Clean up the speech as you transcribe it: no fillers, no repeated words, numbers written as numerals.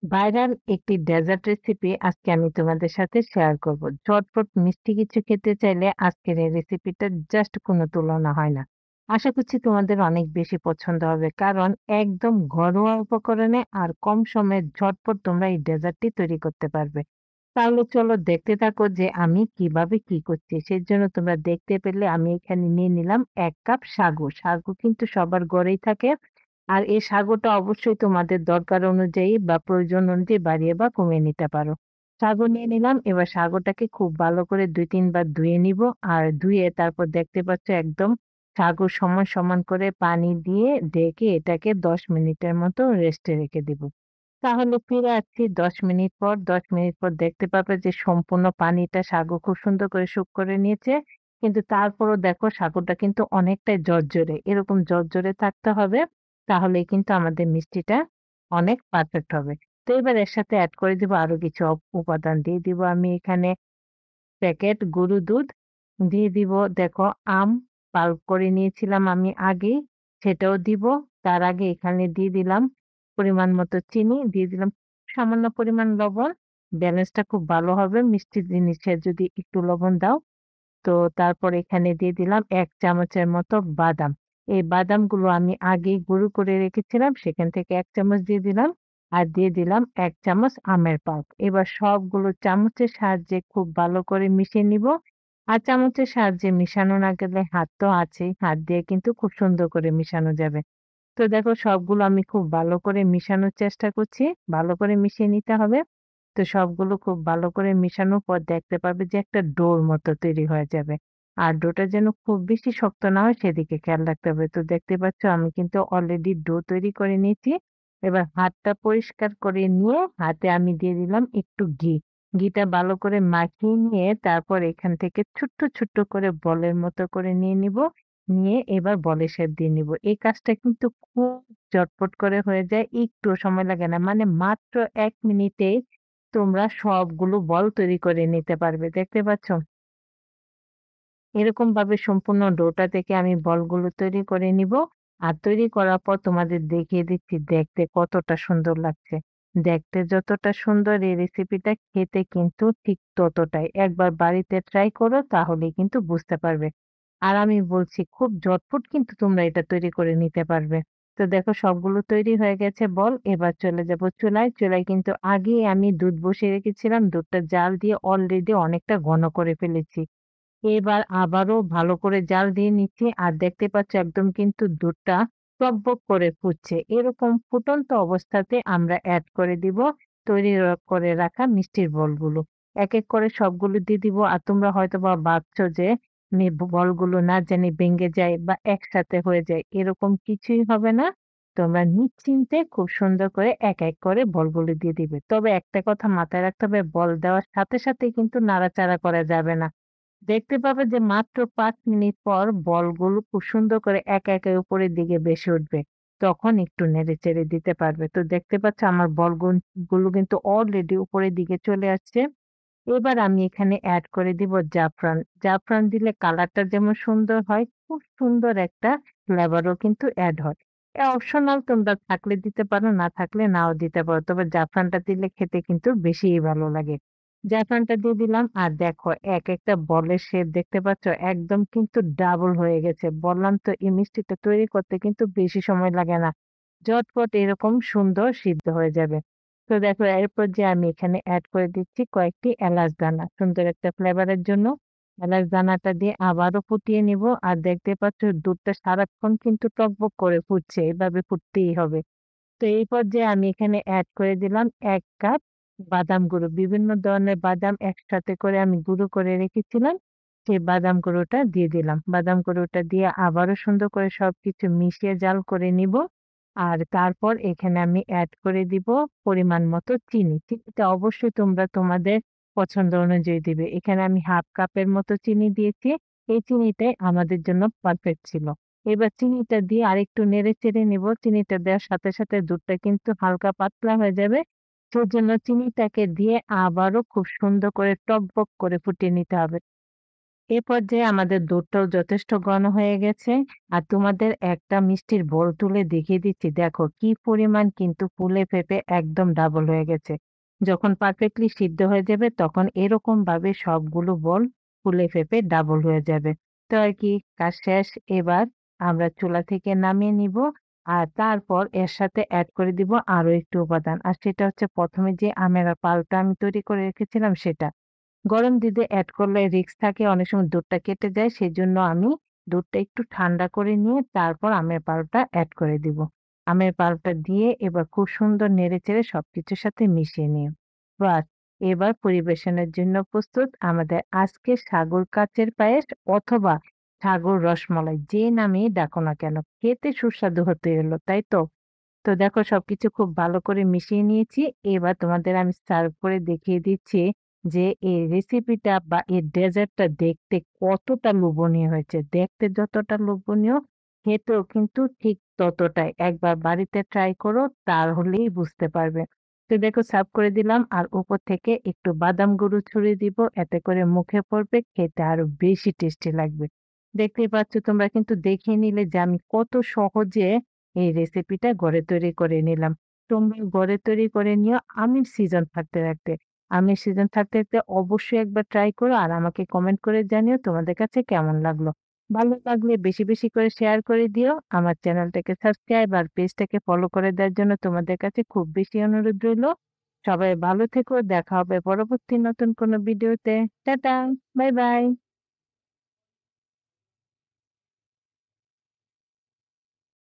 Viral একটি dessert recipe আজকে আমি তোমাদের সাথে শেয়ার করব। ঝটপট মিষ্টি কিছু খেতে চাইলে আজকের এই রেসিপিটা জাস্ট কোনো তুলনা হয় না। আশা করছি তোমাদের অনেক বেশি পছন্দ হবে, কারণ একদম ঘরোয়া উপকরণে আর কম সময়ে ঝটপট তোমরা এই ডেজার্টটি তৈরি করতে পারবে। তাহলে চলো দেখতে থাকো যে আমি কিভাবে কি করছি। সেজন্য তোমরা দেখতে পেলে আমি এখানে নিয়ে নিলাম ১ কাপ সাগু। সাগু কিন্তু সবার ঘরেই থাকে। আর এই সাগুটা অবশ্যই তোমাদের দরকার অনুযায়ী বা প্রয়োজন অনুযায়ী বাড়িয়ে বা কমিয়ে নিতে পারো। সাগু নিয়ে নিলাম। এবার সাগুটাকে খুব ভালো করে ২-৩ বার ধুয়ে নিব। আর ধুয়ে তারপর দেখতে পাচ্ছ একদম সাগু সমান, সমান করে পানি দিয়ে ঢেকে এটাকে ১০ মিনিটের মতো রেস্টে রেখে দিব। তাহলে ফিরে আসছি ১০ মিনিট পর। ১০ মিনিট পর দেখতে পাবে যে সম্পূর্ণ পানিটা সাগু খুব সুন্দর করে শুক করে নিয়েছে। কিন্তু তারপরও দেখো সাগুটা কিন্তু অনেকটাই জর্জরে। এরকম জর্জরে থাকতে হবে। তাহলেই কিন্তু আমাদের মিষ্টিটা অনেক পারফেক্ট হবে। তো এবার এর সাথে এড করে দিব আরো কিছু উপাদান। দিয়ে দিব আমি এখানে প্যাকেট গরুর দুধ, দিয়ে দিব দেখো আম পাল্প করে নিয়েছিলাম আমি আগেই, সেটাও দিব। তার আগে এখানে দিয়ে দিলাম পরিমাণ মতো চিনি, দিয়ে দিলাম সামান্য পরিমাণ লবণ। ব্যালেন্সটা খুব ভালো হবে মিষ্টি জিনিসে যদি একটু লবণ দাও। তো তারপর এখানে দিয়ে দিলাম ১ চামচের মতো বাদাম। এই বাদামগুলো আমি আগেই গুঁড়ো করে রেখেছিলাম, সেখান থেকে ১ চামচ দিয়ে দিলাম। আর দিয়ে দিলাম ১ চামচ আমের পাল্প। এবার সবগুলো চামচের সাহায্যে খুব ভালো করে মিশিয়ে নিব। আর চামচের সাহায্যে মিশানো না গেলে হাত তো আছেই, হাত দিয়ে কিন্তু খুব সুন্দর করে মিশানো যাবে। তো দেখো সবগুলো আমি খুব ভালো করে মিশানোর চেষ্টা করছি। ভালো করে মিশিয়ে নিতে হবে। তো সবগুলো খুব ভালো করে মিশানোর পর দেখতে পাবে যে একটা ডোর মতো তৈরি হয়ে যাবে। আর ডোটা যেন খুব বেশি শক্ত না হয় সেদিকে খেয়াল রাখতে হবে। তো দেখতে পাচ্ছ আমি কিন্তু অলরেডি ডো তৈরি করে নিয়েছি। এবার হাতটা পরিষ্কার করে নিয়ে হাতে আমি দিয়ে দিলাম একটু ঘি। ঘিটা ভালো করে মাখিয়ে নিয়ে তারপর এখান থেকে ছোট্ট, ছোট্ট করে বলের মতো করে নিয়ে নিব। নিয়ে এবার বলের শেপ দিয়ে নিব। এই কাজটা কিন্তু খুব চটপট করে হয়ে যায়। একটুও সময় লাগে না। মানে মাত্র ১ মিনিটেই তোমরা সবগুলো বল তৈরি করে নিতে পারবে। দেখতে পাচ্ছ? এরকমভাবে সম্পূর্ণ ডোটা থেকে আমি বলগুলো তৈরি করে নিব। আর তৈরি করার পর তোমাদের দেখিয়ে দিচ্ছি দেখতে কতটা সুন্দর লাগছে। দেখতে যতটা সুন্দর এই রেসিপিটা খেতে কিন্তু ঠিক ততটাই। একবার বাড়িতে ট্রাই করো তাহলেই কিন্তু বুঝতে পারবে। আর আমি বলছি খুব ঝটপট কিন্তু তোমরা এটা তৈরি করে নিতে পারবে। তো দেখো সবগুলো তৈরি হয়ে গেছে বল। এবার চলে যাব চুলায়। চুলায় কিন্তু আগেই আমি দুধ বসিয়ে রেখেছিলাম। দুধটা জাল দিয়ে অলরেডি অনেকটা ঘন করে ফেলেছি। এবার আবারও ভালো করে জাল দিয়ে নিচ্ছি। আর দেখতে পাচ্ছ একদম কিন্তু দুধটা টগবগ করে ফুটছে। এরকম ফুটন্ত অবস্থাতে আমরা এড করে দিব তৈরি করে রাখা মিষ্টির বলগুলো। এক, এক করে সবগুলো দিয়ে দিব। আর তোমরা হয়তোবা ভাবছো যে বলগুলো না জানি ভেঙে যায় বা একসাথে হয়ে যায়। এরকম কিছুই হবে না। তোমরা নিশ্চিন্তে খুব সুন্দর করে এক, এক করে বলগুলো দিয়ে দিবে। তবে একটা কথা মাথায় রাখতে হবে, বল দেওয়ার সাথে, সাথেই কিন্তু নাড়াচাড়া করা যাবে না। দেখতে পাবে যে মাত্র ৫ মিনিট পর বলগুলো খুব সুন্দর করে একে, একে উপরের দিকে ভেসে উঠবে। তখন একটু নেড়েচেড়ে দিতে পারবে। তো দেখতে পাচ্ছ আমার গুলো কিন্তু অলরেডি উপরের দিকে চলে আসছে। এবার আমি এখানে এড করে দিব জাফরান। জাফরান দিলে কালারটা যেমন সুন্দর হয়, খুব সুন্দর একটা ফ্লেভারও কিন্তু এড হয়। অপশনাল, তোমরা থাকলে দিতে পারো, না থাকলে নাও দিতে পারো। তবে জাফরানটা দিলে খেতে কিন্তু বেশিই ভালো লাগে। জাফরানটা দিয়ে দিলাম। আর দেখো একেকটা বলের শেপ দেখতে পাচ্ছ? একদম কিন্তু ডাবল হয়ে গেছে। বললাম তো এই মিষ্টিটা তৈরি করতে কিন্তু বেশি সময় লাগে না। ঝটপট এরকম সুন্দর সিদ্ধ হয়ে যাবে। তো দেখো এরপর যে আমি এখানে এড করে দিচ্ছি কয়েকটি এলাচ দানা সুন্দর একটা ফ্লেভারের জন্য। এলাচ দানাটা দিয়ে আবারও ফুটিয়ে নিব। আর দেখতে পাচ্ছ দুধটা সারাক্ষণ কিন্তু টকবক করে ফুটছে, এভাবে ফুটতেই হবে। তো এই পর্যায়ে আমি এখানে এড করে দিলাম ১ কাপ বাদাম গুঁড়ো। বিভিন্ন ধরনের বাদাম একসাথে করে আমি গুঁড়ো করে রেখেছিলাম। সেই বাদাম গুঁড়োটা দিয়ে দিলাম। বাদাম গুঁড়োটা দিয়ে আবারও সুন্দর করে সবকিছু মিশিয়ে জাল করে নিব। আর তারপর এখানে আমি এড করে দিব পরিমাণ মতো চিনি। চিনিটা অবশ্যই তোমরা তোমাদের পছন্দ অনুযায়ী দিবে। এখানে আমি ১/২ কাপের মতো চিনি দিয়েছি। এই চিনিটাই আমাদের জন্য পারফেক্ট ছিল। এবার চিনিটা দিয়ে আরেকটু নেড়ে-চেড়ে নিব। চিনিটা দেওয়ার সাথে, সাথে দুধটা কিন্তু হালকা পাতলা হয়ে যাবে। সেজন্য চিনিটাকে দিয়ে আবারও খুব সুন্দর করে টগবগ করে ফুটিয়ে নিতে হবে। এ পর্যায়ে আমাদের দুধটাও যথেষ্ট ঘন হয়ে গেছে। আর তোমাদের একটা মিষ্টির বোল তুলে দেখিয়ে দিচ্ছি। দেখো কি পরিমাণ কিন্তু ফুলে ফেঁপে একদম ডাবল হয়ে গেছে। যখন পারফেক্টলি সিদ্ধ হয়ে যাবে তখন এরকমভাবে সবগুলো বল ফুলে ফেঁপে ডাবল হয়ে যাবে। তো আর কি, কাজ শেষ। এবার আমরা চুলা থেকে নামিয়ে নিব। আর তারপর এর সাথে এড করে দিব আরো একটু উপাদান। আর সেটা হচ্ছে ১ম এ যে আমের পাল্পটা আমি তৈরি করে রেখেছিলাম সেটা। গরম দুধে এড করলে রিস্ক থাকে অনেক সময় দুধটা কেটে যায়। সেজন্য আমি দুধটা একটু ঠান্ডা করে নিয়ে তারপর আমের পাল্পটা এড করে দিব। আমের পাল্পটা দিয়ে এবার খুব সুন্দর নেড়েচেড়ে সবকিছুর সাথে মিশিয়ে নিও। বাস, এবার পরিবেশনের জন্য প্রস্তুত আমাদের আজকের সাগর কাচের পায়েস অথবা সাগর রসমালাই, যে নামেই ডাকো না কেন, খেতে সুস্বাদু হতে হলো, তাই তো? তো দেখো সবকিছু খুব ভালো করে মিশিয়ে নিয়েছি। এবার তোমাদের আমি সার্ভ করে দেখিয়ে দিচ্ছি যে এই রেসিপিটা বা এই ডেজার্টটা দেখতে কতটা লোভনীয় হয়েছে। দেখতে যতটা লোভনীয়, খেতেও কিন্তু ঠিক ততটাই। একবার বাড়িতে ট্রাই করো তাহলেই বুঝতে পারবে। তো দেখো সার্ভ করে দিলাম আর উপর থেকে একটু বাদাম গুঁড়ো ছড়িয়ে দিব। এতে করে মুখে পড়বে, খেতে আরো বেশি টেস্টি লাগবে। দেখতেই পাচ্ছ, তোমরা কিন্তু দেখে নিলে যে আমি কত সহজে এই রেসিপিটা ঘরে তৈরি করে নিলাম। তোমরাও ঘরে তৈরি করে নিও আমের সিজন থাকতে থাকতে। আমের সিজন থাকতে থাকতে অবশ্যই একবার ট্রাই করো আর আমাকে কমেন্ট করে জানিও তোমাদের কাছে কেমন লাগলো। ভালো লাগলে বেশি বেশি করে শেয়ার করে দিও। আমার চ্যানেলটাকে সাবস্ক্রাইব আর পেজটাকে ফলো করে দেওয়ার জন্য তোমাদের কাছে খুব বেশি অনুরোধ রইলো। সবাই ভালো থেকো। দেখা হবে পরবর্তী নতুন কোনো ভিডিওতে। Tata, bye bye.